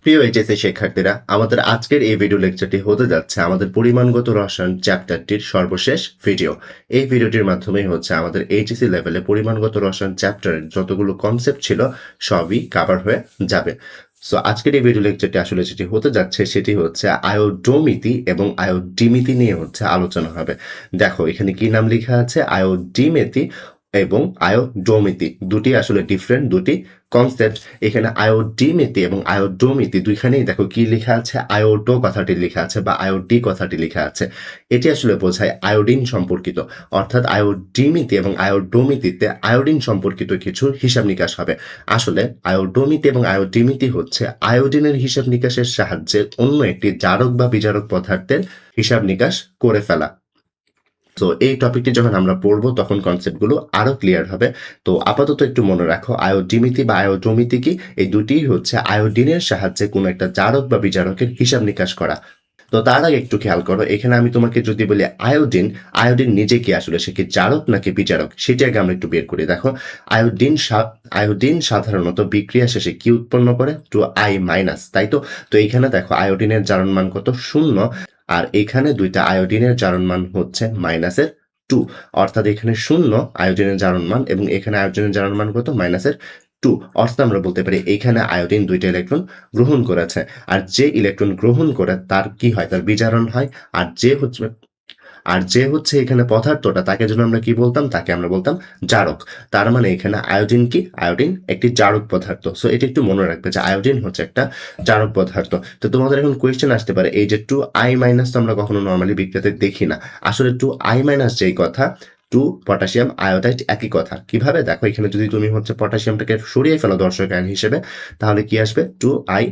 প্রিয় এইচএসসি শিক্ষার্থীরা, আমাদের আজকের এই ভিডিও লেকচারটি হতে যাচ্ছে আমাদের পরিমাণগত রসায়ন চ্যাপ্টারটির সর্বশেষ ভিডিও। এই ভিডিওটির মাধ্যমেই হচ্ছে আমাদের এইচএসসি লেভেলে পরিমাণগত রসায়ন চ্যাপ্টারের যতগুলো কনসেপ্ট ছিল সবই কভার হয়ে যাবে। সো আজকের এই ভিডিও লেকচারটি আসলে যেটি হতে যাচ্ছে সেটি হচ্ছে আয়োডোমিতি এবং আয়োডিমিতি নিয়ে হচ্ছে আলোচনা হবে। দেখো এখানে কি নাম লেখা আছে, আয়োডিমিতি এবং আয়োডোমিতি, দুটি আসলে ডিফারেন্ট দুটি কনসেপ্ট। এখানে আয়োডিমিতি এবং আয়োডোমিতি দুইখানেই দেখো কি লেখা আছে, আয়োডো কথাটি লেখা আছে বা আয়োডি কথাটি লেখা আছে। এটি আসলে বোঝায় আয়োডিন সম্পর্কিত, অর্থাৎ আয়োডিমিতি এবং আয়োডোমিতিতে আয়োডিন সম্পর্কিত কিছু হিসাব নিকাশ হবে। আসলে আয়োডোমিতি এবং আয়োডিমিতি হচ্ছে আয়োডিনের হিসাব নিকাশের সাহায্যে অন্য একটি জারক বা বিজারক পদার্থের হিসাব নিকাশ করে ফেলা। তো এই টপিকটি যখন আমরা পড়বো তখন কনসেপ্টগুলো আরো ক্লিয়ার হবে। তো আপাতত একটু মনে রাখো, আয়োডিমিতি বা আয়োডোমিতি কি, এই দুটি হচ্ছে আয়োডিনের সাহায্যে কোনো একটা জারক বা বিজারকের হিসাব নিকাশ করা। তো তার আগে একটু খেয়াল করো, এখানে আমি তোমাকে যদি বলি আয়োডিন, আয়োডিন নিজে কি আসলে সে কি জারক নাকি বিজারক, সেটি আগে আমরা একটু বের করি। দেখো আয়োডিন সাধারণত বিক্রিয়া শেষে কি উৎপন্ন করে, 2I-, তাই তো। তো এইখানে দেখো আয়োডিনের জারণ মান কত, 0, আর এখানে দুইটা আয়োডিনের জারণ মান হচ্ছে -2, অর্থাৎ এখানে 0 আয়োডিনের জারণ মান এবং এখানে আয়োডিনের জারণ মান কত, -2, অর্থাৎ আমরা বলতে পারি এইখানে আয়োডিন দুইটা ইলেকট্রন গ্রহণ করেছে। আর যে ইলেকট্রন গ্রহণ করে তার কি হয়, তার বিজারণ হয়। আর যে হচ্ছে এখানে পদার্থটা, তাকে জন্য আমরা কি বলতাম, তাকে আমরা বলতাম জারক। তার মানে এখানে আয়োডিন কি, আয়োডিন একটি জারক পদার্থ। সো এটা একটু মনে রাখবে যে আয়োডিন হচ্ছে একটা জারক পদার্থ। তো তোমাদের এখন কোয়েশ্চেন আসতে পারে, এই যে 2I- তো আমরা কখনো নর্মালি বিক্রিয়াতে দেখি না। আসলে 2I- যেই কথা, 2 পটাশিয়াম আয়োডাইড একই কথা। কিভাবে, দেখো এখানে যদি তুমি হচ্ছে পটাশিয়ামটাকে সরিয়ে ফেলো দর্শক আয়ন হিসেবে, তাহলে কি আসবে, 2I-,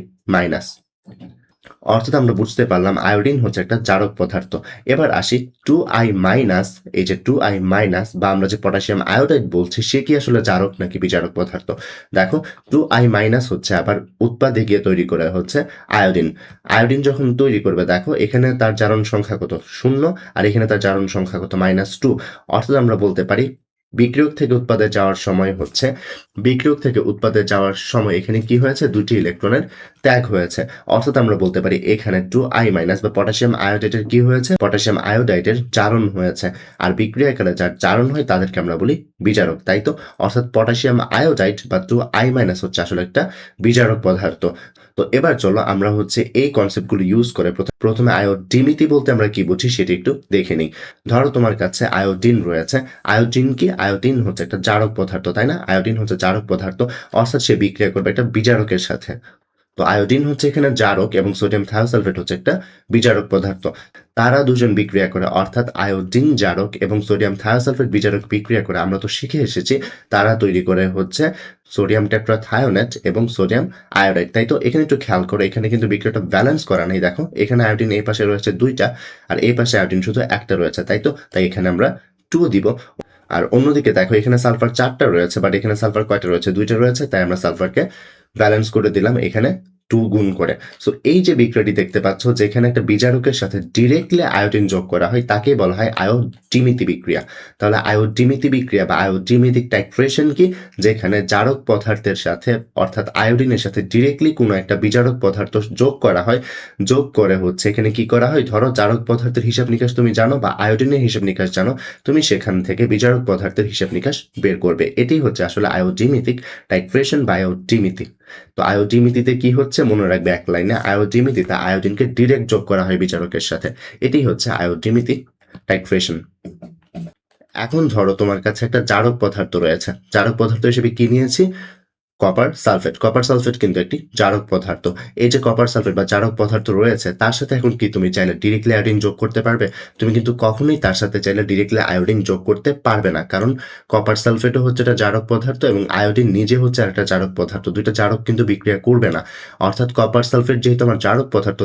অর্থাৎ আমরা বুঝতে পারলাম আয়োডিন হচ্ছে একটা জারক পদার্থ। এবার আসি 2I-, এই যে 2I- বা আমরা যে পটাশিয়াম আয়োডাইড বলছি, সে কি আসলে জারক নাকি বিজারক পদার্থ। দেখো 2I- হচ্ছে আবার উৎপাদে গিয়ে তৈরি করে হচ্ছে আয়োডিন। আয়োডিন যখন তৈরি করবে, দেখো এখানে তার জারণ সংখ্যা কত, 0, আর এখানে তার জারণ সংখ্যা কত, -2, অর্থাৎ আমরা বলতে পারি বিক্রিয়ক থেকে উৎপাদে যাওয়ার সময় এখানে কি হয়েছে, দুটি ইলেকট্রনের ত্যাগ হয়েছে। অর্থাৎ আমরা বলতে পারি এখানে 2I- বা পটাশিয়াম আয়োডাইডের কি হয়েছে, পটাশিয়াম আয়োডাইডের জারণ হয়েছে। আর বিক্রিয়াকালে যার জারণ হয় তাদেরকে আমরা বলি বিজারক, তাই তো। অর্থাৎ পটাশিয়াম আয়োডাইড বা 2I- হচ্ছে আসলে একটা বিজারক পদার্থ। তো এবার চলো আমরা হচ্ছে এই কনসেপ্টগুলো ইউজ করে প্রথমে আয়োডিমিতি বলতে আমরা কি বুঝি সেটি একটু দেখে নিই। ধরো তোমার কাছে আয়োডিন রয়েছে। আয়োডিন কি, আয়োডিন হচ্ছে একটা জারক পদার্থ, তাই না। আয়োডিন হচ্ছে জারক পদার্থ, অর্থাৎ সে বিক্রিয়া করবে একটা বিজারকের সাথে। তো আয়োডিন হচ্ছে এখানে জারক এবং সোডিয়াম থায়োসালফেট হচ্ছে একটা বিজারক পদার্থ। তারা দুজন বিক্রিয়া করে, অর্থাৎ আয়োডিন জারক এবং সোডিয়াম থায়োসালফেট বিজারক বিক্রিয়া করে আমরা তো শিখে এসেছি তারা তৈরি করে হচ্ছে সোডিয়াম টেট্রাথায়োনেট এবং সোডিয়াম আয়োডাইড, তাই তো। এখানে একটু খেয়াল করো, এখানে কিন্তু বিক্রিয়াটা ব্যালেন্স করা নেই। দেখো এখানে আয়োডিন এই পাশে রয়েছে 2টা, আর এই পাশে আয়োডিন শুধু একটা রয়েছে, তাই তো। তাই এখানে আমরা 2 দিব। আর অন্যদিকে দেখো এখানে সালফার 4টা রয়েছে, বাট এখানে সালফার কয়টা রয়েছে, 2টা রয়েছে, তাই আমরা সালফারকে ব্যালেন্স করে দিলাম এখানে 2 গুণ করে। সো এই যে বিক্রিয়াটি দেখতে পাচ্ছ, যেখানে একটা বিজারকের সাথে ডিরেক্টলি আয়োডিন যোগ করা হয় তাকে বলা হয় আয়োডিমিতি বিক্রিয়া। তাহলে আয়োডিমিতি বিক্রিয়া বা আয়োডিমিতিক টাইট্রেশন কি, যেখানে জারক পদার্থের সাথে অর্থাৎ আয়োডিনের সাথে ডিরেক্টলি কোনো একটা বিজারক পদার্থ যোগ করা হয়। যোগ করে হচ্ছে এখানে কি করা হয়, ধরো জারক পদার্থের হিসাব নিকাশ তুমি জানো বা আয়োডিনের হিসাব নিকাশ জানো, তুমি সেখান থেকে বিজারক পদার্থের হিসাব নিকাশ বের করবে। এটি হচ্ছে আসলে আয়োডিমিতিক টাইট্রেশন বা আয়োডিমিতি। তো আয়োডিমিতিতে কি হচ্ছে মনে রাখবে এক লাইনে, আয়োডিমিতিতে আয়োডিনকে ডিরেক্ট যোগ করা হয় বিজারকের সাথে। এটি হচ্ছে আয়োডিমিতিক টাইট্রেশন। এখন ধরো তোমার কাছে একটা জারক পদার্থ রয়েছে। জারক পদার্থ হিসেবে কি নিয়েছি, কপার সালফেট। কপার সালফেট কিন্তু একটি জারক পদার্থ। এই যে কপার সালফেট বা জারক পদার্থ রয়েছে, তার সাথে এখন কি তুমি চাইলে ডিরেক্টলি আয়োডিন যোগ করতে পারবে? তুমি কিন্তু কখনোই তার সাথে চাইলে ডিরেক্টলি আয়োডিন যোগ করতে পারবে না, কারণ কপার সালফেটও হচ্ছে একটা জারক পদার্থ এবং আয়োডিন নিজে হচ্ছে একটা জারক পদার্থ। দুইটা জারক কিন্তু বিক্রিয়া করবে না। অর্থাৎ কপার সালফেট যেহেতু আমার জারক পদার্থ,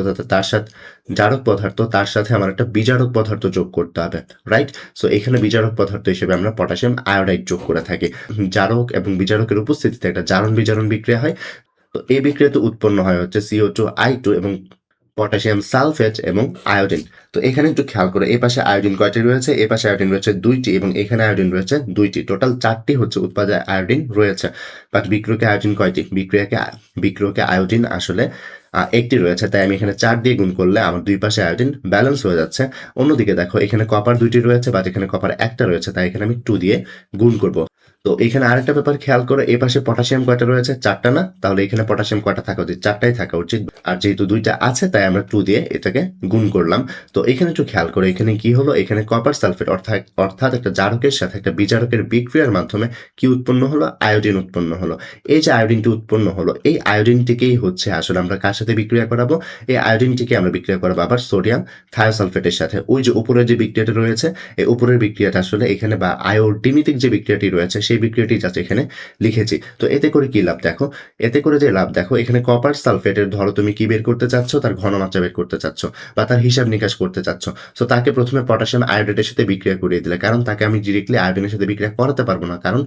তার সাথে আমার একটা বিজারক পদার্থ যোগ করতে হবে, রাইট। সো এখানে বিজারক পদার্থ হিসেবে আমরা পটাশিয়াম আয়োডাইড যোগ করে থাকি। জারক এবং বিজারকের উপস্থিতিতে একটা জারণ বিজারণ বিক্রিয়া হয়। তো এই বিক্রিয়াতে উৎপন্ন হয় হচ্ছে CO2I2 এবং পটাশিয়াম সালফেট এবং আয়োডিন। তো এখানে একটু খেয়াল করো, এই পাশে আয়োডিন কয়টি রয়েছে, এই পাশে আয়োডিন রয়েছে 2টি এবং এখানে আয়োডিন রয়েছে 2টি, টোটাল 4টি হচ্ছে উৎপাদে আয়োডিন রয়েছে। বাট বিক্রিয়কে আয়োডিন কয়টি, বিক্রিয়কে আয়োডিন আসলে 1টি রয়েছে, তাই আমি এখানে 4 দিয়ে গুণ করলে আমার দুই পাশে আয়োডিন ব্যালেন্স হয়ে যাচ্ছে। অন্যদিকে দেখো এখানে কপার 2টি রয়েছে, বাট এখানে কপার 1টা রয়েছে, তাই এখানে আমি 2 দিয়ে গুণ করব। তো এখানে আরেকটা ব্যাপার খেয়াল করো, এই পাশে পটাশিয়াম কয়টা রয়েছে, 4টা না, তাহলে এখানে পটাশিয়াম কয়টা থাকা উচিত, 4টাই থাকা উচিত। আর যেহেতু 2টা আছে তাই আমরা 2 দিয়ে এটাকে গুণ করলাম। তো এখানে একটু খেয়াল করো, এখানে কি হলো, এখানে কপার সালফেট অর্থাৎ একটা জারকের সাথে একটা বিজারকের বিক্রিয়ার মাধ্যমে কি উৎপন্ন হলো, আয়োডিন উৎপন্ন হলো। এই যে আয়োডিনটি উৎপন্ন হলো, এই আয়োডিনটিকেই হচ্ছে আসলে আমরা কার সাথে বিক্রিয়া করাবো, এই আয়োডিনটিকে আমরা বিক্রিয়া করাবো আবার সোডিয়াম থায়োসালফেটের সাথে। ওই যে উপরের যে বিক্রিয়াটা রয়েছে, এই উপরের বিক্রিয়াটা আসলে এখানে বা আয়োডিমিতিক যে বিক্রিয়াটি রয়েছে সেই বিক্রিয়াটি যাতে এখানে লিখেছি। তো এতে করে কি লাভ দেখো, এতে করে যে লাভ দেখো, এখানে কপার সালফেটের ধরো তুমি কি বের করতে চাচ্ছ, তার ঘনমাত্রা বের করতে চাচ্ছ বা তার হিসাব নিকাশ করতে চাচ্ছ। সো তাকে প্রথমে পটাশিয়াম আয়োডেটের সাথে বিক্রিয়া করিয়ে দিলে, কারণ তাকে আমি ডিরেক্টলি আয়োডিনের সাথে বিক্রিয়া করাতে পারবো না, কারণ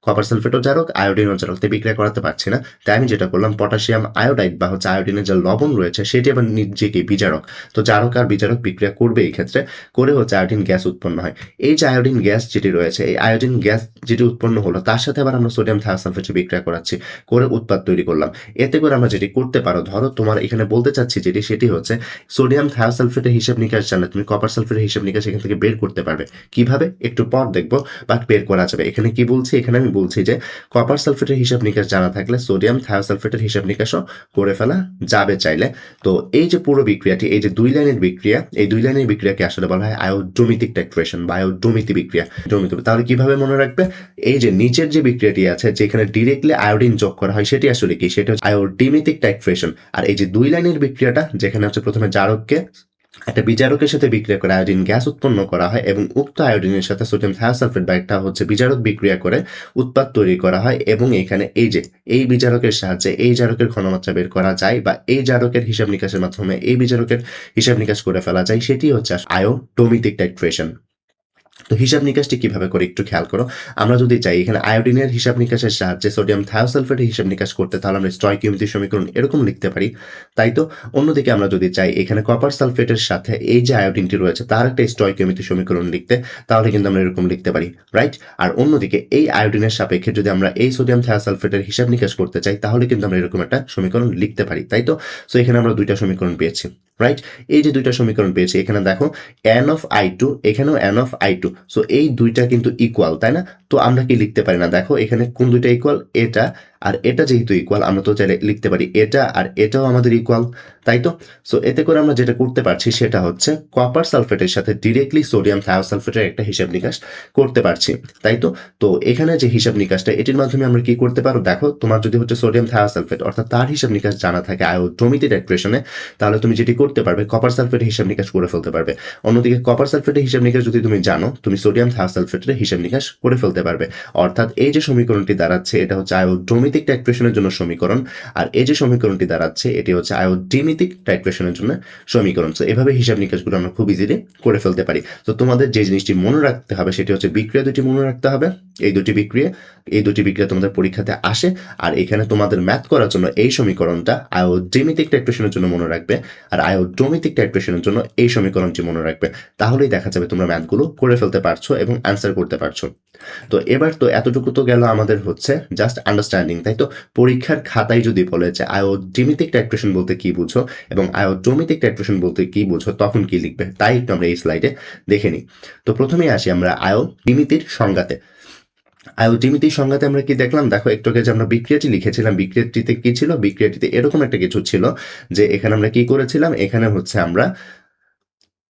কপার সালফেটও জারক আয়োডিনও জারক, তাই বিক্রিয়া করাতে পারছি না। তাই আমি যেটা করলাম, পটাশিয়াম আয়োডাইড বা হচ্ছে আয়োডিনের যে লবণ রয়েছে সেটি আবার নিজেকে বিজারক, তো জারক আর বিজারক বিক্রিয়া করবে এই ক্ষেত্রে, করে হচ্ছে আয়োডিন গ্যাস উৎপন্ন হয়। এই যে আয়োডিন গ্যাস যেটি রয়েছে, এই আয়োডিন গ্যাস যেটি উৎপন্ন হলো তার সাথে আবার আমরা সোডিয়াম থায়োসালফেটে বিক্রিয়া করাচ্ছি, করে উৎপাদ তৈরি করলাম। এতে করে আমরা যেটি করতে পারো, ধরো তোমার এখানে বলতে চাচ্ছি যেটি, সেটি হচ্ছে সোডিয়াম থায়োসালফেটের হিসাব নিকাশ জানলে তুমি কপার সালফেটের হিসাব নিকাশ এখান থেকে বের করতে পারবে। কিভাবে একটু পর দেখবো, বাট বের করা যাবে। এখানে কি বলছি, এখানে আমি বলছি যে কপার সালফেটের হিসাব নিকাশ জানা থাকলে সোডিয়াম থায়োসালফেটের হিসাব নিকাশও করে ফেলা যাবে চাইলে। তো এই যে পুরো বিক্রিয়াটি, এই যে 2 লাইনের বিক্রিয়া, এই 2 লাইনের বিক্রিয়াকে আসলে বলা হয় আয়োডোমিতিক টাইট্রেশন বা আয়োডোমিতি বিক্রিয়া। তাহলে কিভাবে মনে রাখবে, এই যে নিচের যে বিক্রিয়াটি আছে যেখানে ডিরেক্টলি আয়োডিন যোগ করা হয় সেটি আসলে কি, সেটা হচ্ছে আয়োডিমিতিক টাইট্রেশন। আর এই যে 2 লাইনের বিক্রিয়াটা যেখানে হচ্ছে প্রথমে জারককে একটা বিজারকের সাথে বিক্রিয়া করে আয়োডিন গ্যাস উৎপন্ন করা হয় এবং উক্ত আয়োডিনের সাথে সোডিয়াম থায়োসালফেট বা একটা হচ্ছে বিজারক বিক্রিয়া করে উৎপাদ তৈরি করা হয়, এবং এখানে এই যে এই বিজারকের সাহায্যে এই জারকের ঘনমাত্রা বের করা যায় বা এই জারকের হিসাব নিকাশের মাধ্যমে এই বিজারকের হিসাব নিকাশ করে ফেলা যায়, সেটি হচ্ছে আয়োডোমিতিক টাইট্রেশন। তো হিসাব নিকাশটি কিভাবে করে একটু খেয়াল করো, আমরা যদি চাই এখানে আয়োডিনের হিসাব নিকাশের সাহায্যে সোডিয়াম থায়োসালফেটের হিসাব নিকাশ করতে, তাহলে আমরা স্টয়কিওমেট্রিক সমীকরণ এরকম লিখতে পারি, তাই তো। অন্যদিকে আমরা যদি চাই এখানে কপার সালফেটের সাথে এই যে আয়োডিনটি রয়েছে তার একটা স্টয়কিওমেট্রিক সমীকরণ লিখতে, তাহলে কিন্তু আমরা এরকম লিখতে পারি, রাইট। আর অন্যদিকে এই আয়োডিনের সাপেক্ষে যদি আমরা এই সোডিয়াম থায়োসালফেটের হিসাব নিকাশ করতে চাই, তাহলে কিন্তু আমরা এরকম একটা সমীকরণ লিখতে পারি, তাই তো। সো এখানে আমরা দুইটা সমীকরণ পেয়েছি, রাইট। এই যে দুইটা সমীকরণ পেয়েছি, এখানে দেখো n of i2, এখানেও n of i2, সো এই দুইটা কিন্তু ইকুয়াল, তাই না। তো আমরা কি লিখতে পারি না, দেখো এখানে কোন দুইটা ইকুয়াল, এটা আর এটা যেহেতু ইকুয়াল, আমরা তো চাইলে লিখতে পারি এটা আর এটাও আমাদের ইকুয়াল, তাই তো। সো এতে করে আমরা যেটা করতে পারছি সেটা হচ্ছে কপার সালফেটের সাথে ডিরেক্টলি সোডিয়াম থায়োসালফেটের একটা হিসাব নিকাশ করতে পারছি, তাই তো। তো এখানে যে হিসাব নিকাশটা, এটির মাধ্যমে আমরা কি করতে পারো, দেখো তোমার যদি হচ্ছে সোডিয়াম থায়োসালফেট অর্থাৎ তার হিসাব নিকাশ জানা থাকে আয়োডোমিতি টাইট্রেশনে, তাহলে তুমি যেটি করতে পারবে কপার সালফেটের হিসাব নিকাশ করে ফেলতে পারবে। অন্যদিকে কপার সালফেটের হিসাব নিকাশ যদি তুমি জানো, তুমি সোডিয়াম থায়োসালফেটের হিসাব নিকাশ করে ফেলতে পারবে। অর্থাৎ এই যে সমীকরণটি দাঁড়াচ্ছে এটা হচ্ছে আয়োডোমিতিক টাইট্রেশনের জন্য সমীকরণ, আর এই যে সমীকরণটি দাঁড়াচ্ছে এটি হচ্ছে আয়োডিমিতিক টাইট্রেশনের জন্য সমীকরণ। সো এভাবে হিসাব নিকাশগুলো আমরা খুব ইজিলি করে ফেলতে পারি। তো তোমাদের যে জিনিসটি মনে রাখতে হবে সেটি হচ্ছে বিক্রিয়া দুটি মনে রাখতে হবে। এই দুটি বিক্রিয়া তোমাদের পরীক্ষাতে আসে, আর এখানে তোমাদের ম্যাথ করার জন্য এই সমীকরণটা আয়োডিমিতিক টাইট্রেশনের জন্য মনে রাখবে, আর আয়োডোমিতিক টাইট্রেশনের জন্য এই সমীকরণটি মনে রাখবে। তাহলেই দেখা যাবে তোমরা ম্যাথগুলো করে ফেলতে পারছো এবং অ্যান্সার করতে পারছো। তো এবার তো এতটুকু তো গেল আমাদের হচ্ছে জাস্ট আন্ডারস্ট্যান্ডিং, তাই তো। পরীক্ষার খাতায় যদি বলে যে আয়োডিমিতিক টাইট্রেশন বলতে কি বুঝো এবং আয়োডোমিতিক টাইট্রেশন বলতে কি বুঝো, তখন কি লিখবে, তাই একটু আমরা এই স্লাইডে দেখে নিই। তো প্রথমেই আসি আমরা আয়োডিমিতির সংজ্ঞাতে। আয়োডিমিতির সংজ্ঞাতে আমরা কি দেখলাম, দেখো একটু আগে যে আমরা বিক্রিয়াটি লিখেছিলাম, বিক্রিয়াটিতে কি ছিল, বিক্রিয়াটিতে এরকম একটা কিছু ছিল যে এখানে আমরা কি করেছিলাম, এখানে হচ্ছে আমরা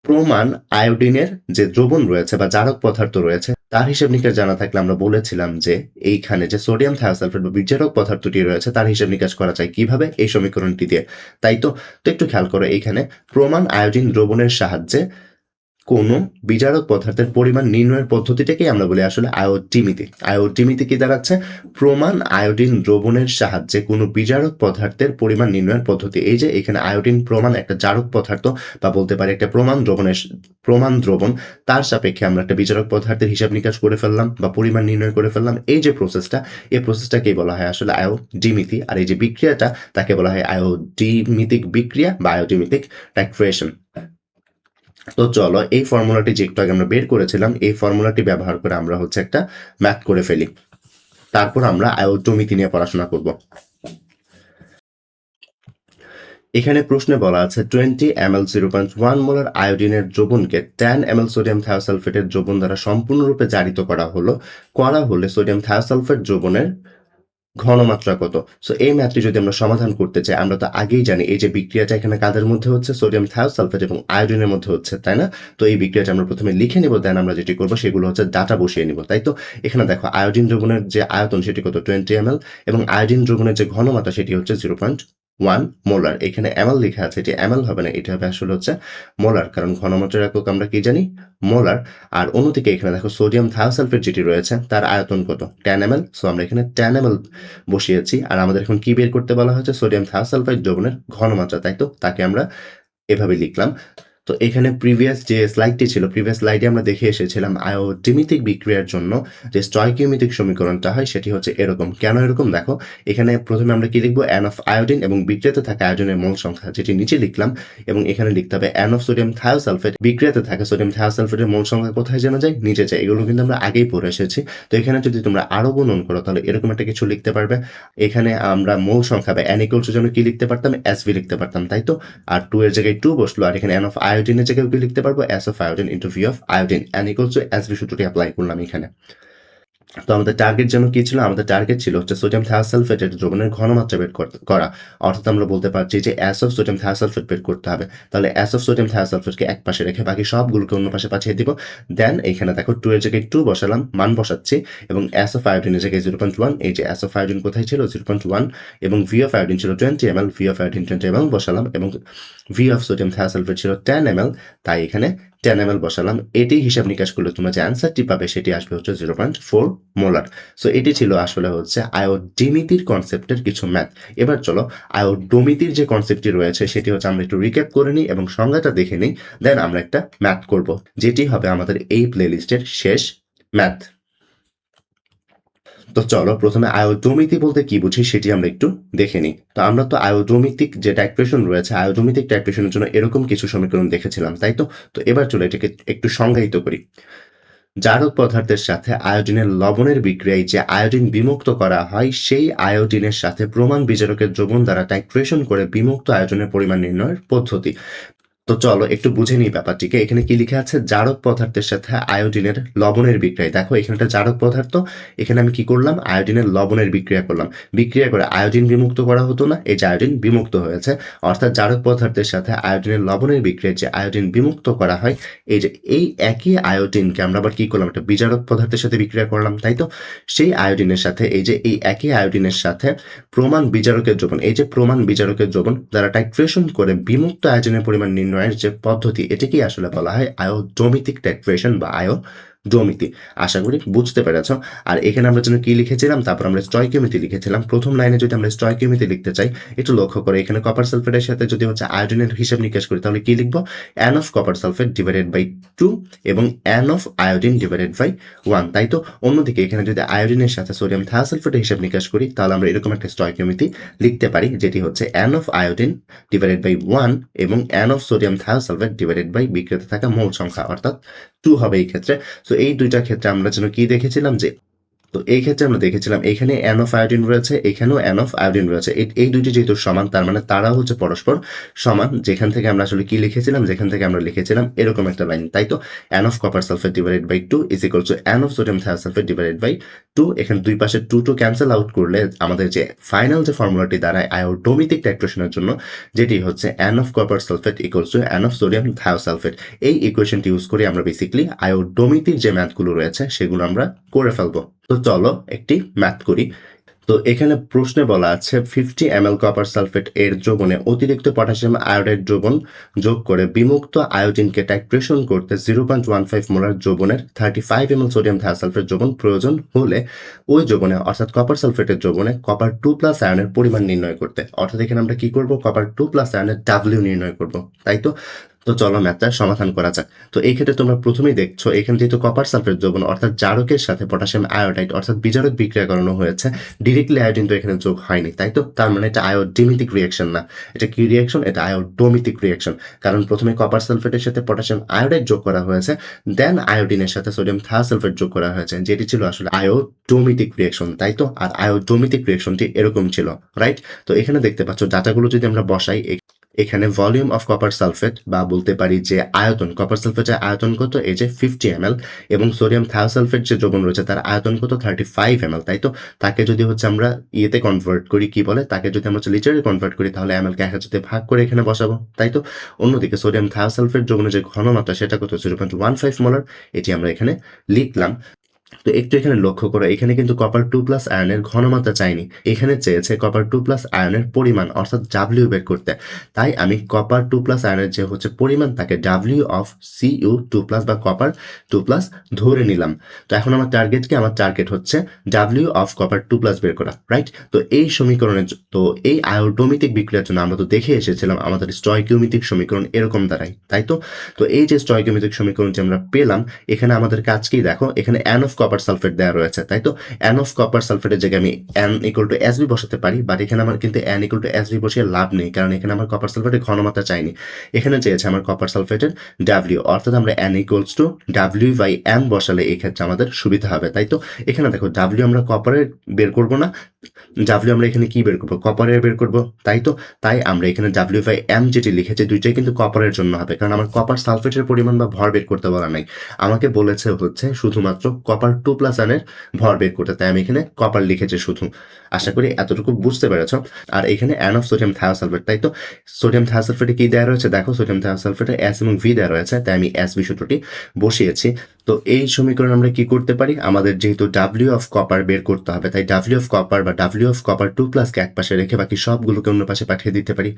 প্রমাণ আয়োডিনের যে দ্রবণ রয়েছে বা জারক পদার্থ রয়েছে তার হিসাব নিকাশ জানা থাকলে আমরা বলেছিলাম যে এইখানে যে সোডিয়াম থায়োসালফেট বা বিজারক পদার্থটি রয়েছে তার হিসাব নিকাশ করা যায় কিভাবে, এই সমীকরণটি দিয়ে, তাই তো। তো একটু খেয়াল করো, এইখানে প্রমাণ আয়োডিন দ্রবণের সাহায্যে কোনো বিজারক পদার্থের পরিমাণ নির্ণয়ের পদ্ধতিটাকেই আমরা বলি আসলে আয়োডিমিতি। আয়োডিমিতি কি দাঁড়াচ্ছে? প্রমাণ আয়োডিন দ্রবণের সাহায্যে কোনো বিজারক পদার্থের পরিমাণ নির্ণয়ের পদ্ধতি। এই যে এখানে আয়োডিন প্রমাণ একটা জারক পদার্থ বা বলতে পারি একটা প্রমাণ দ্রবণ, তার সাপেক্ষে আমরা একটা বিজারক পদার্থের হিসাব নিকাশ করে ফেললাম বা পরিমাণ নির্ণয় করে ফেললাম। এই যে প্রসেসটা, এই প্রসেসটাকেই বলা হয় আসলে আয়োডিমিতি। আর এই যে বিক্রিয়াটা, তাকে বলা হয় আয়োডিমিতিক বিক্রিয়া বা আয়োডিমিতিক টাইট্রেশন। তো চলো এই ফর্মুলাটি যে একটু আগে আমরা বের করেছিলাম, এই ফর্মুলাটি ব্যবহার করে আমরা হচ্ছে একটা ম্যাথ করে ফেলি, তারপর আমরা আয়োডোমিতি নিয়ে পড়াশোনা করব। এখানে প্রশ্নে বলা আছে 20 ml 0.1 মোলার আয়োডিনের দ্রবণকে 10 ml সোডিয়াম থায়োসালফেটের দ্রবণ দ্বারা সম্পূর্ণরূপে জারিত করা হলে সোডিয়াম থায়োসালফেট দ্রবণের ঘনমাত্রা কত? সো এই ম্যাথটি যদি আমরা সমাধান করতে চাই, আমরা তো আগেই জানি এই যে বিক্রিয়াটা এখানে কাদের মধ্যে হচ্ছে, সোডিয়াম থায়োসালফেট এবং আয়োডিনের মধ্যে হচ্ছে, তাই না? তো এই বিক্রিয়াটা আমরা প্রথমে লিখে নিব, দেন আমরা যেটি করবো সেগুলো হচ্ছে ডাটা বসিয়ে নিব, তাই তো? এখানে দেখো আয়োডিন দ্রবণের যে আয়তন সেটি কত, 20 ml, এবং আয়োডিন দ্রবণের যে ঘনমাত্রা সেটি হচ্ছে 0.1 মোলার। এখানে ml লেখা আছে, এটি ml হবে না, এটা হবে আসলে হচ্ছে মোলার, কারণ ঘনমাত্রার একক আমরা কি জানি, মোলার। আর অন্যদিকে এখানে দেখো সোডিয়াম থায়োসালফেট যেটি রয়েছে তার আয়তন কত, 10 ml। সো আমরা এখানে 10 ml বসিয়েছি। আর আমাদের এখন কি বের করতে বলা হয়েছে, সোডিয়াম থায়োসালফাইড দ্রবণের ঘনমাত্রা, তাই তো? তাকে আমরা এভাবে লিখলাম। তো এখানে প্রিভিয়াস যে স্লাইডটি ছিল, প্রিভিয়াস স্লাইডে আমরা দেখে এসেছিলাম আয়োডিমিতিক বিক্রিয়ার জন্য যে স্টয়কিওমেট্রিক সমীকরণটা হয় সেটি হচ্ছে এরকম। কেন এরকম? দেখো এখানে প্রথমে আমরা কি লিখবো, n অফ আয়োডিন এবং বিক্রিয়াতে থাকা আয়োডিনের মোল সংখ্যা, যেটি নিচে লিখলাম, এবং এখানে লিখতে হবে n অফ সোডিয়াম থায়োসালফেট। বিক্রিয়াতে থাকা সোডিয়াম থায়োসালফেটের মোল সংখ্যা কোথায় জানা যায়, নিচে যায়। এগুলো কিন্তু আমরা আগেই পড়ে এসেছি। তো এখানে যদি তোমরা আরো গুণন করো তাহলে এরকম একটা কিছু লিখতে পারবে। এখানে আমরা মোল সংখ্যা বা n ইকুয়ালস জন্য কি লিখতে পারতাম, SV লিখতে পারতাম, তাই তো? আর 2 এর জায়গায় 2 বসলো, আর এখানে n অফ আয়োডিনের জায়গায় কি লিখতে পারবো, S of iodine into V of iodine, n equals to SV সূত্রটি অ্যাপ্লাই করলাম এখানে। তো আমাদের টার্গেট যেন কি ছিল, আমাদের টার্গেট ছিল হচ্ছে সোডিয়াম থায়োসালফেটের দ্রবণের ঘনমাত্রা বের করা। অর্থাৎ আমরা বলতে পারছি যে S অফ সোডিয়াম থায়োসালফেট বের করতে হবে। তাহলে S অফ সোডিয়াম থায়োসালফেটকে এক পাশে রেখে বাকি সবগুলোকে অন্য পাশে পাঠিয়ে দিব। দেন এখানে দেখো 2 এর জায়গায় 2 বসালাম, মান বসাচ্ছি, এবং S অফ আয়োডিনের জায়গায় 0.1, এই যে S অফ আয়োডিন কোথায় ছিল, 0.1, এবং V অফ আয়োডিন ছিল 20 ml, V of iodine 20 ml বসালাম, এবং V অফ সোডিয়াম থায়োসালফেট ছিল 10 ml, তাই এখানে 10 ml বসালাম। এটি হিসাব নিকাশ করলে তোমরা যে অ্যান্সারটি পাবে সেটি আসবে হচ্ছে 0.4 মোলার। সো এটি ছিল আসলে হচ্ছে আয়োডিমিতির কনসেপ্টের কিছু ম্যাথ। এবার চলো আয়োডোমিতির যে কনসেপ্টটি রয়েছে সেটি হচ্ছে আমরা একটু রিক্যাপ করে নিই এবং সংজ্ঞাটা দেখে নিই, দেন আমরা একটা ম্যাথ করব, যেটি হবে আমাদের এই প্লেলিস্টের শেষ ম্যাথ। তো চলো প্রথমে আয়োডোমিতি বলতে কি বুঝি সেটি আমরা একটু দেখে নিই। তো আমরা তো আয়োডোমিতিক যে টাইট্রেশন রয়েছে, আয়োডোমিতিক টাইট্রেশনের জন্য এরকম কিছু সমীকরণ দেখেছিলাম, তাই তো? তো এবার চলো এটাকে একটু সংজ্ঞায়িত করি। জারক পদার্থের সাথে আয়োডিনের লবণের বিক্রিয়ায় যে আয়োডিন বিমুক্ত করা হয়, সেই আয়োডিনের সাথে প্রমাণ বিজারকের দ্রবণ দ্বারা টাইট্রেশন করে বিমুক্ত আয়োডিনের পরিমাণ নির্ণয়ের পদ্ধতি। তো চলো একটু বুঝে নিই ব্যাপারটিকে। এখানে কি লিখে আছে, জারক পদার্থের সাথে আয়োডিনের লবণের বিক্রিয়া। দেখো এখানে একটা জারক পদার্থ, এখানে আমি কি করলাম, আয়োডিনের লবণের বিক্রিয়া করলাম। বিক্রিয়া করে আয়োডিন বিমুক্ত করা হতো না, এই যে আয়োডিন বিমুক্ত হয়েছে। অর্থাৎ জারক পদার্থের সাথে আয়োডিনের লবণের বিক্রিয়ায় যে আয়োডিন বিমুক্ত করা হয়, এই যে এই একই আয়োডিনকে আমরা আবার কি করলাম, একটা বিজারক পদার্থের সাথে বিক্রিয়া করলাম, তাই তো? সেই আয়োডিনের সাথে এই যে এই একই আয়োডিনের সাথে প্রমাণ বিজারকের দ্রবণ, এই যে প্রমাণ বিজারকের দ্রবণ দ্বারা টাইট্রেশন করে বিমুক্ত আয়োডিনের পরিমাণ নির্ণয়ের যে পদ্ধতি, এটাকেই আসলে বলা হয় আয়োডোমিতিক টাইট্রেশন বা আয়োডোমিতি। আশা করি বুঝতে পেরেছ। আর এখানে আমরা যেন কি লিখেছিলাম, তারপর আমরা স্টয়কিওমেট্রি লিখেছিলাম। প্রথম লাইনে যদি আমরা স্টয়কিওমেট্রি লিখতে চাই, একটু লক্ষ্য করে এখানে কপার সালফেটের সাথে যদি হচ্ছে আয়োডিনের হিসাব নিকাশ করি, তাহলে কি লিখবো, n of copper sulphate divided by 2 এবং n of iodine divided by 1, তাই তো? অন্যদিকে এখানে যদি আয়োডিনের সাথে সোডিয়াম থায়োসালফেটের হিসাব নিকাশ করি, তাহলে আমরা এরকম একটা স্টয়কিওমেট্রি লিখতে পারি, যেটি হচ্ছে n of iodine divided by 1 এবং n of sodium thiosulphate divided by বিক্রিয়াতে থাকা মোল সংখ্যা, অর্থাৎ 2 হবে এই ক্ষেত্রে। সো এই দুইটা ক্ষেত্রে আমরা যেন কি দেখেছিলাম, যে তো এই ক্ষেত্রে আমরা দেখেছিলাম এখানে n অফ আয়োডিন রয়েছে, এখানেও n অফ আয়োডিন রয়েছে। এই দুইটি যেহেতু সমান, তার মানে তারা হচ্ছে পরস্পর সমান। যেখান থেকে আমরা আসলে কি লিখেছিলাম, যেখান থেকে আমরা লিখেছিলাম এরকম একটা লাইন, তাই তো? n of copper sulphate divided by 2 is equal to n of sodium thiosulphate divided by 2। এখানে দুই পাশে 2 ক্যান্সেল আউট করলে আমাদের যে ফাইনাল যে ফর্মুলাটি দাঁড়ায় আয়োডোমিতিক টাইট্রেশনের জন্য, যেটি হচ্ছে n of copper sulphate equal to n of sodium thiosulphate. এই ইকুয়েশনটি ইউজ করে আমরা বেসিক্যালি আয়োডোমিতিক যে ম্যাথগুলো রয়েছে সেগুলো আমরা করে ফেলবো। তো চলো একটি ম্যাথ করি। তো এখানে প্রশ্নে বলা আছে 50 ml কপার সালফেট এর দ্রবণে অতিরিক্ত পটাশিয়াম আয়োডাইড দ্রবণ যোগ করে বিমুক্ত আয়োডিনকে টাইট্রেশন করতে 0.15 মোলার দ্রবণের 35 ml সোডিয়াম থায়োসালফেট দ্রবণ প্রয়োজন হলে ওই দ্রবণে অর্থাৎ কপার সালফেটের দ্রবণে কপার 2+ আয়নের পরিমাণ নির্ণয় করতে। অর্থাৎ এখানে আমরা কি করব, কপার 2+ আয়নের ডাব্লিউ নির্ণয় করব, তাই তো। তো চলো ম্যাথটা সমাধান করা যাক। তো এই ক্ষেত্রে তোমরা প্রথমেই দেখছো এখানে যেহেতু কপার সালফেট দ্রবণ অর্থাৎ জারকের সাথে পটাশিয়াম আয়োডাইড অর্থাৎ বিজারক বিক্রিয়া করানো হয়েছে, ডিরেক্টলি আয়োডিন তো এখানে যোগ হয়নি, তাই তো। তার মানে এটা আয়োডিমিতিক রিয়াকশন না, এটা কি রিয়াকশন, এটা আয়োডোমিতিক রিয়াকশন। কারণ প্রথমে কপার সালফেটের সাথে পটাশিয়াম আয়োডাইড যোগ করা হয়েছে, দেন আয়োডিনের সাথে সোডিয়াম থায়োসালফেট যোগ করা হয়েছে, যেটি ছিল আসলে আয়োডোমিতিক রিয়াকশন, তাই তো। আর আয়োডোমিতিক রিয়াকশনটি এরকম ছিল, রাইট। তো এখানে দেখতে পাচ্ছ ডাটাগুলো যদি আমরা বসাই, এখানে ভলিউম অফ কপার সালফেট বা বলতে পারি যে আয়তন, কপার সালফেটের আয়তন কত, এই যে 50 ml, এবং সোডিয়াম থায়োসালফেট যে দ্রবণ রয়েছে তার আয়তন কত 35 ml, তাই তো। তাকে যদি হচ্ছে আমরা ইয়েতে কনভার্ট করি, কি বলে, তাকে যদি আমরা লিটারে কনভার্ট করি তাহলে ml কে 1000 দিয়ে ভাগ করে এখানে বসাবো, তাই তো। অন্যদিকে সোডিয়াম থায়োসালফেট দ্রবণের যে ঘনমাত্রা সেটা কত 0.15 মোলার, এটি আমরা এখানে লিখলাম। তো একটু এখানে লক্ষ্য করো, এখানে কিন্তু কপার 2+ আয়নের ঘনমাত্রা চাইনি, এখানে চেয়েছে কপার 2+ আয়নের পরিমাণ অর্থাৎ ডাব্লিউ বের করতে। তাই আমি কপার 2+ আয়নের যে হচ্ছে পরিমাণ তাকে ডাব্লিউ অফ Cu2+ বা কপার 2+ ধরে নিলাম। তো এখন আমার টার্গেট কি, আমার টার্গেট হচ্ছে ডাব্লিউ অফ কপার 2+ বের করা, রাইট। তো এই সমীকরণের তো এই আয়োডোমিতিক বিক্রিয়ার জন্য আমরা তো দেখে এসেছিলাম আমাদের স্টয়কিওমেট্রিক সমীকরণ এরকম দাঁড়ায়, তাই তো। তো এই যে স্টয়কিওমেট্রিক সমীকরণ যে আমরা পেলাম, এখানে আমাদের কাজ কি দেখো, এখানে N অফ কপার সালফেট দেওয়া রয়েছে, তাই তো। N অফ কপার সালফেটের জায়গায় আমি N ইকুয়াল টু SB বসাতে পারি, বাট এখানে আমার কিন্তু N ইকুয়াল টু SB বসিয়ে লাভ নেই, কারণ এখানে আমার কপার সালফেটের ঘনমাত্রা চাইনি, এখানে চেয়েছে আমার কপার সালফেটের ডাব্লিউ, অর্থাৎ আমরা N ইকুয়ালস টু W/M বসালে এই ক্ষেত্রে আমাদের সুবিধা হবে, তাই তো। এখানে দেখো ডাব্লিউ আমরা কপারের বের করব না, ডাব্লিউ আমরা এখানে কি বের করবো, কপারের বের করব, তাই তো। তাই আমরা এখানে W/M যেটি লিখেছি দুইটাই কিন্তু কপারের জন্য হবে, কারণ আমার কপার সালফেটের পরিমাণ বা ভর বের করতে বলা নাই, আমাকে বলেছে হচ্ছে শুধুমাত্র কপার 2+ আয়নের ভর বের করতে, তাই আমি এখানে কপার লিখেছি শুধু। আশা করি এতটুকু বুঝতে পেরেছ। আর এখানে N অফ সোডিয়াম থায়োসালফেট, তাই তো। সোডিয়াম থায়োসালফেটে কি দেওয়া রয়েছে দেখো, সোডিয়াম থায়োসালফেটে S এবং V দেওয়া রয়েছে, তাই আমি SB সূত্রটি বসিয়েছি। তো এই সমীকরণ আমরা কি করতে পারি, আমাদের যেহেতু ডাব্লিউ অফ কপার বের করতে হবে, তাই ডাব্লিউ অফ কপার বা ডাব্লিউ অফ কপার 2+ কে এক পাশে রেখে বাকি সবগুলোকে অন্য পাশে পাঠিয়ে দিতে পারি।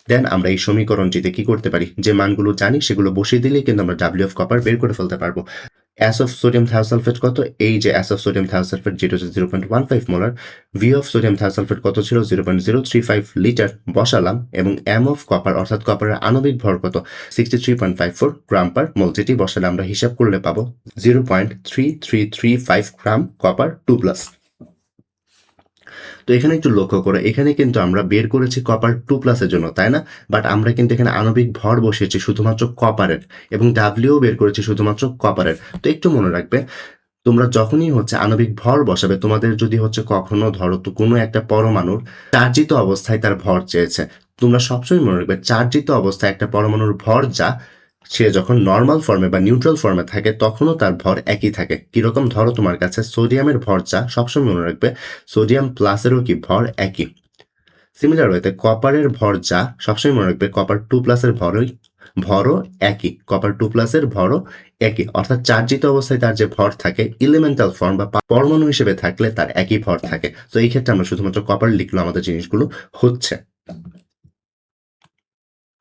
দেন আমরা এই সমীকরণটিতে কি করতে পারি, যে মানগুলো জানি সেগুলো বসিয়ে দিলেই কিন্তু আমরা ডাব্লিউ অফ কপার বের করে ফেলতে পারবো। S অফ সোডিয়াম থায়োসালফেট কত, এই যে S অফ সোডিয়াম থায়োসালফেট যেটা হচ্ছে 0.15 molar, V of sodium thiosulphate কত ছিল 0.035 লিটার বসালাম, এবং M অফ কপার অর্থাৎ কপারের আণবিক ভর কত 63.54 গ্রাম পার মোল, যেটি বসালে আমরা হিসাব করলে পাবো 0.3335 গ্রাম কপার 2+। তো এখানে একটু লক্ষ্য করো, এখানে কিন্তু আমরা বের করেছি কপার 2+ এর জন্য, তাই না। বাট আমরা কিন্তু এখানে আণবিক ভর বসিয়েছি শুধুমাত্র কপারের, এবং ডাব্লিউ বের করেছি শুধুমাত্র কপারের। তো একটু মনে রাখবে, তোমরা যখনই হচ্ছে আণবিক ভর বসাবে, তোমাদের যদি হচ্ছে কখনো ধরো তো কোনো একটা পরমাণুর চার্জিত অবস্থায় তার ভর চেয়েছে, তোমরা সবসময় মনে রাখবে চার্জিত অবস্থায় একটা পরমাণুর ভর যা, সে যখন নর্মাল ফর্মে বা নিউট্রাল ফর্মে থাকে তখনও তার ভর একই থাকে। কিরকম, ধরো তোমার কাছে সোডিয়ামের ভর যা, সবসময় মনে রাখবে সোডিয়াম প্লাসেরও কি ভর একই। সিমিলার ওয়েতে কপারের ভর যা, সবসময় মনে রাখবে কপার 2+ এর ভরও একই, কপার 2+ এর ভরও একই, অর্থাৎ চার্জিত অবস্থায় তার যে ভর থাকে এলিমেন্টাল ফর্ম বা পরমাণু হিসেবে থাকলে তার একই ভর থাকে। তো এই ক্ষেত্রে আমরা শুধুমাত্র কপার লিখলো, আমাদের জিনিসগুলো হচ্ছে।